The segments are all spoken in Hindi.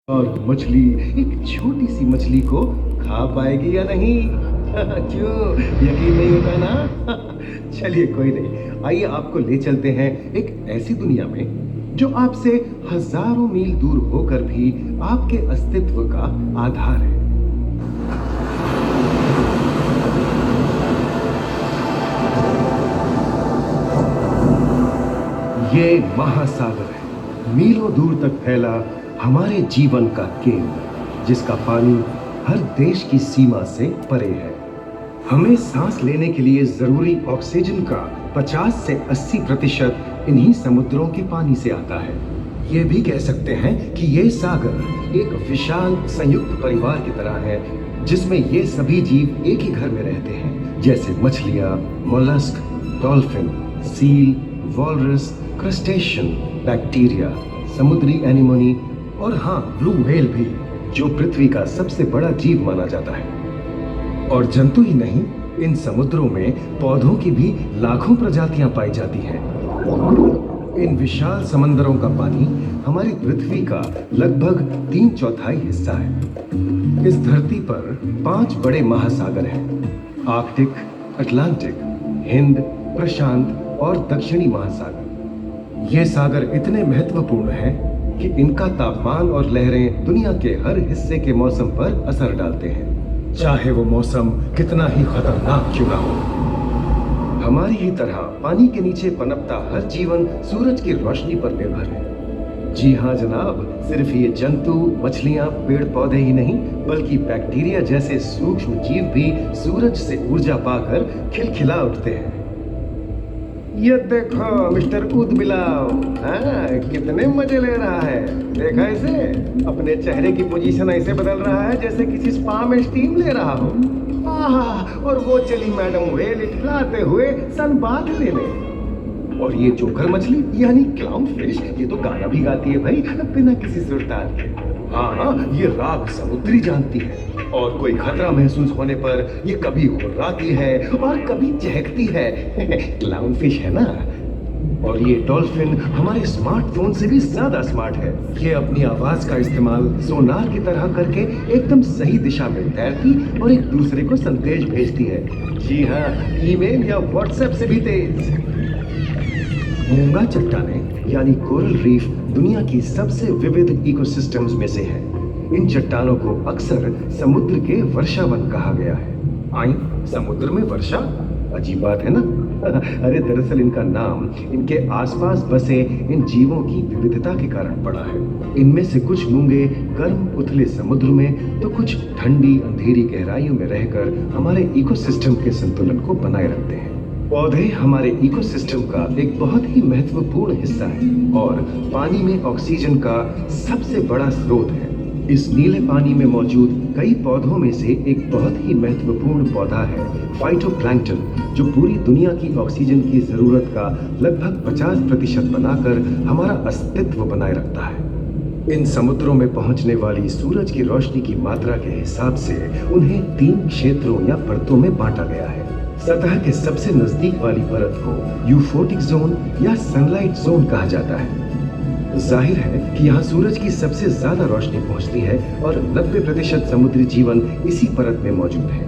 और मछली एक छोटी सी मछली को खा पाएगी या नहीं? क्यों यकीन नहीं होता ना? चलिए कोई नहीं, आइए आपको ले चलते हैं एक ऐसी दुनिया में जो आपसे हजारों मील दूर होकर भी आपके अस्तित्व का आधार है। ये महासागर है, मीलों दूर तक फैला हमारे जीवन का केंद्र, जिसका पानी हर देश की सीमा से परे है। हमें सांस लेने के लिए जरूरी ऑक्सीजन का 50 से 80% इन्हीं समुद्रों के पानी से आता है। ये भी कह सकते हैं कि ये सागर एक विशाल संयुक्त परिवार की तरह है, जिसमें ये सभी जीव एक ही घर में रहते हैं, जैसे मछलियाँ, mollusc, dolphin, seal, walrus, crustacean, bacteria, समुद्री एनिमोनी और हाँ, ब्लू व्हेल भी, जो पृथ्वी का सबसे बड़ा जीव माना जाता है। और जंतु ही नहीं, इन समुद्रों में पौधों की भी लाखों प्रजातियां पाई जाती हैं। इन विशाल समंदरों का पानी हमारी पृथ्वी का लगभग 3/4 हिस्सा है। इस धरती पर 5 बड़े महासागर हैं: आर्कटिक, अटलांटिक, हिंद, प्रशांत और दक्षिणी महासागर। ये सागर इतने महत्वपूर्ण हैं कि इनका तापमान और लहरें दुनिया के हर हिस्से के मौसम पर असर डालते हैं, चाहे वो मौसम कितना ही खतरनाक क्यों ना हो। हमारी ही तरह पानी के नीचे पनपता हर जीवन सूरज की रोशनी पर निर्भर है। जी हाँ जनाब, सिर्फ ये जंतु, मछलियाँ, पेड़ पौधे ही नहीं, बल्कि बैक्टीरिया जैसे सूक्ष्म जीव भी सूरज से ऊर्जा पाकर खिलखिला उठते हैं। ये देखो मिस्टर ऊदबिलाव, हाँ, कितने मजे ले रहा है। देखा इसे, अपने चेहरे की पोजीशन ऐसे बदल रहा है जैसे किसी स्पा में स्टीम ले रहा हो। आहा, और वो चली मैडम व्हेल इठलाते हुए सनबाथ लेने। और ये जोकर मछली यानी क्लाउन फिश, ये तो गाना भी गाती है भाई, बिना किसी सुरताल के। हाँ, ये राग समुद्री जानती है, और कोई खतरा महसूस होने पर ये कभी घुर्राती है और कभी चहकती है। क्लाउन फिश है ना। और ये डॉल्फिन हमारे स्मार्टफोन से भी ज्यादा स्मार्ट है। ये अपनी आवाज का इस्तेमाल सोनार की तरह करके एकदम सही दिशा में तैरती और एक दूसरे को संदेश भेजती है। जी हाँ, ईमेल या व्हाट्सएप से भी तेज। मूंगा चट्टानें यानी कोरल रीफ दुनिया की सबसे विविध इकोसिस्टम्स में से है। इन चट्टानों को अक्सर समुद्र के वर्षावन कहा गया है। आई, समुद्र में वर्षा, अजीब बात है ना। अरे दरअसल इनका नाम इनके आसपास बसे इन जीवों की विविधता के कारण पड़ा है। इनमें से कुछ मूंगे गर्म उथले समुद्र में, तो कुछ ठंडी अंधेरी गहराइयों में रहकर हमारे इकोसिस्टम के संतुलन को बनाए रखते हैं। पौधे हमारे इकोसिस्टम का एक बहुत ही महत्वपूर्ण हिस्सा है और पानी में ऑक्सीजन का सबसे बड़ा स्रोत है। इस नीले पानी में मौजूद कई पौधों में से एक बहुत ही महत्वपूर्ण पौधा है फाइटोप्लैंक्टन, जो पूरी दुनिया की ऑक्सीजन की जरूरत का लगभग 50% बनाकर हमारा अस्तित्व बनाए रखता है। इन समुद्रों में पहुंचने वाली सूरज की रोशनी की मात्रा के हिसाब से उन्हें 3 क्षेत्रों या परतों में बांटा गया है। सतह के सबसे नजदीक वाली परत को यूफोटिक जोन या सनलाइट जोन कहा जाता है। जाहिर है कि यहाँ सूरज की सबसे ज्यादा रोशनी पहुंचती है और 90% समुद्री जीवन इसी परत में मौजूद है।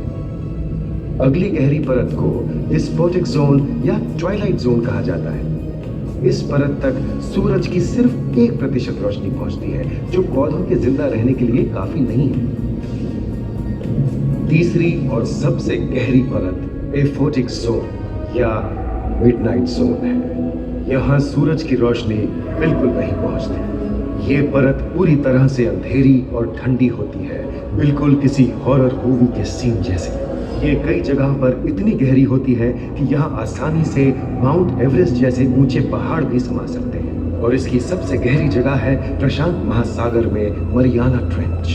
अगली गहरी परत को डिस्पोटिक जोन या ट्वाइलाइट जोन कहा जाता है। इस परत तक सूरज की सिर्फ 1% रोशनी पहुंचती है, जो पौधों के जिंदा रहने के लिए काफी नहीं है। तीसरी और सबसे गहरी परत एफोटिक जोन या मिडनाइट जोन है। यहाँ सूरज की रोशनी बिल्कुल नहीं पहुंचती। ये परत पूरी तरह से अंधेरी और ठंडी होती है, बिल्कुल किसी हॉरर मूवी के सीन जैसे। ये कई जगह पर इतनी गहरी होती है कि यहाँ आसानी से माउंट एवरेस्ट जैसे ऊंचे पहाड़ भी समा सकते हैं। और इसकी सबसे गहरी जगह है प्रशांत महासागर में मरियाना ट्रेंच।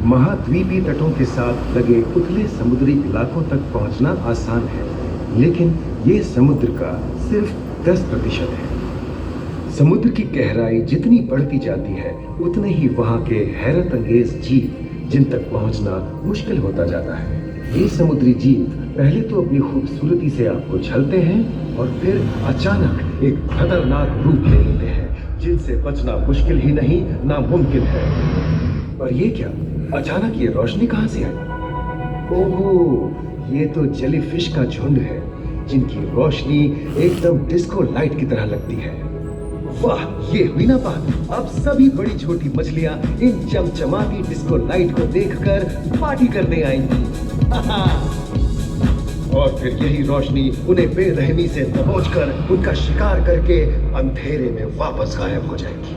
महाद्वीपीय तटों के साथ लगे उथले समुद्री इलाकों तक पहुंचना आसान है, लेकिन ये समुद्र का सिर्फ 10% है। समुद्र की गहराई जितनी बढ़ती जाती है, उतने ही वहां के हैरत अंगेज जीव जिन तक पहुंचना मुश्किल होता जाता है। ये समुद्री जीव पहले तो अपनी खूबसूरती से आपको छलते हैं और फिर अचानक एक खतरनाक रूप ले लेते हैं, जिनसे बचना मुश्किल ही नहीं नामुमकिन है। और ये क्या, अचानक ये रोशनी कहां से आई? ओहो, ये तो जेलीफिश का झुंड है जिनकी रोशनी एकदम डिस्को लाइट की तरह लगती है। वाह, ये हुई ना बात। अब सभी बड़ी छोटी मछलियां इन चमचमाती डिस्को लाइट को देखकर पार्टी करने आएंगी। और फिर यही रोशनी उन्हें बेरहमी से दबोचकर उनका शिकार करके अंधेरे में वापस गायब हो जाएगी।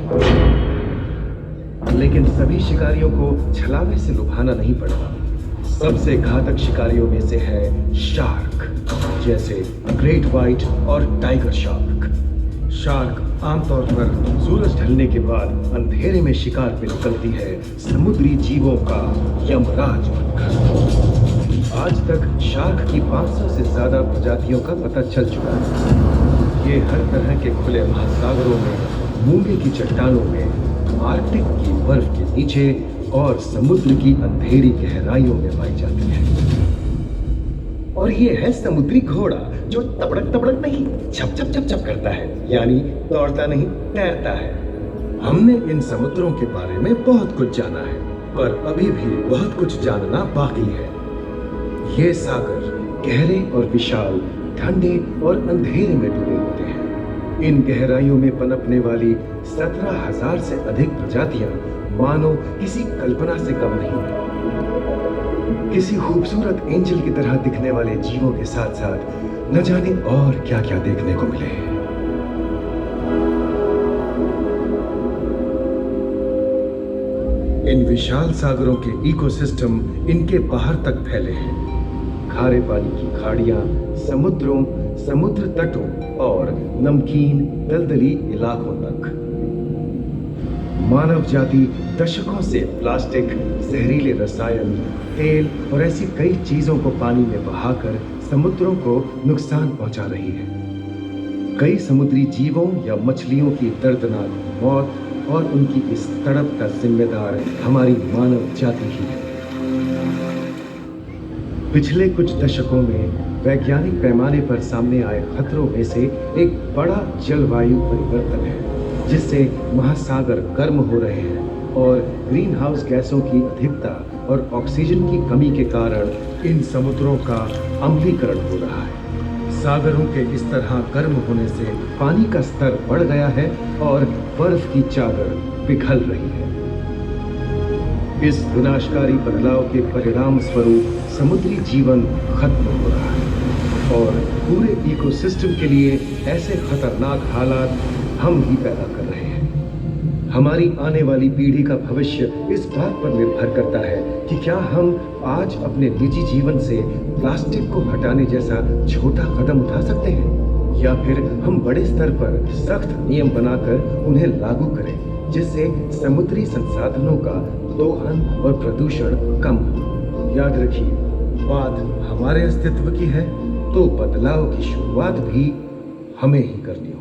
लेकिन सभी शिकारियों को छलावे से लुभाना नहीं पड़ता। सबसे घातक शिकारियों में से है शार्क, जैसे ग्रेट व्हाइट और टाइगर शार्क। शार्क आमतौर पर सूरज ढलने के बाद अंधेरे में शिकार पे निकलती है, समुद्री जीवों का यमराज बनकर। आज तक शार्क की 500 से ज्यादा प्रजातियों का पता चल चुका है। ये हर तरह के खुले महासागरों में, मूंगे की चट्टानों में, आर्कटिक की बर्फ के नीचे और समुद्र की अंधेरी गहराइयों में पाई जाती है। और ये है समुद्री घोड़ा, जो तबड़क तबड़क नहीं, छप छप छप छप करता है, यानी दौड़ता नहीं, तैरता है। हमने इन समुद्रों के बारे में बहुत कुछ जाना है, पर अभी भी बहुत कुछ जानना बाकी है। ये सागर गहरे और विशाल, ठंडे और अंधेरे में डूबे होते हैं। इन गहराइयों में पनपने वाली 17,000 से अधिक प्रजातियां मानो किसी कल्पना से कम नहीं। किसी खूबसूरत एंजल की तरह दिखने वाले जीवों के साथ साथ न जाने और क्या क्या देखने को मिले। इन विशाल सागरों के इकोसिस्टम इनके बाहर तक फैले हैं। खारे पानी की खाड़ियां, समुद्रों, समुद्र तटों और नमकीन दलदली इलाकों तक। मानव जाति दशकों से प्लास्टिक, जहरीले रसायन, तेल और ऐसी कई चीजों को पानी में बहाकर समुद्रों को नुकसान पहुंचा रही है। कई समुद्री जीवों या मछलियों की दर्दनाक मौत और उनकी इस तड़प का जिम्मेदार हमारी मानव जाति ही है। पिछले कुछ दशकों में वैज्ञानिक पैमाने पर सामने आए खतरों में से एक बड़ा जलवायु परिवर्तन है, जिससे महासागर गर्म हो रहे हैं और ग्रीन हाउस गैसों की अधिकता और ऑक्सीजन की कमी के कारण इन समुद्रों का अम्लीकरण हो रहा है। सागरों के इस तरह गर्म होने से पानी का स्तर बढ़ गया है और बर्फ की चादर पिघल रही है। इस विनाशकारी बदलाव के परिणाम स्वरूप समुद्री जीवन खत्म हो रहा है और पूरे इकोसिस्टम के लिए ऐसे खतरनाक हालात हम ही पैदा कर रहे हैं। हमारी आने वाली पीढ़ी का भविष्य इस बात पर निर्भर करता है कि क्या हम आज अपने निजी जीवन से प्लास्टिक को हटाने जैसा छोटा कदम उठा सकते हैं, या फिर हम बड़े स्तर पर सख्त नियम बनाकर उन्हें लागू करें, जिससे समुद्री संसाधनों का दोहन और प्रदूषण कम हो। याद रखिए, बात हमारे अस्तित्व की है, तो बदलाव की शुरुआत भी हमें ही करनी होगी।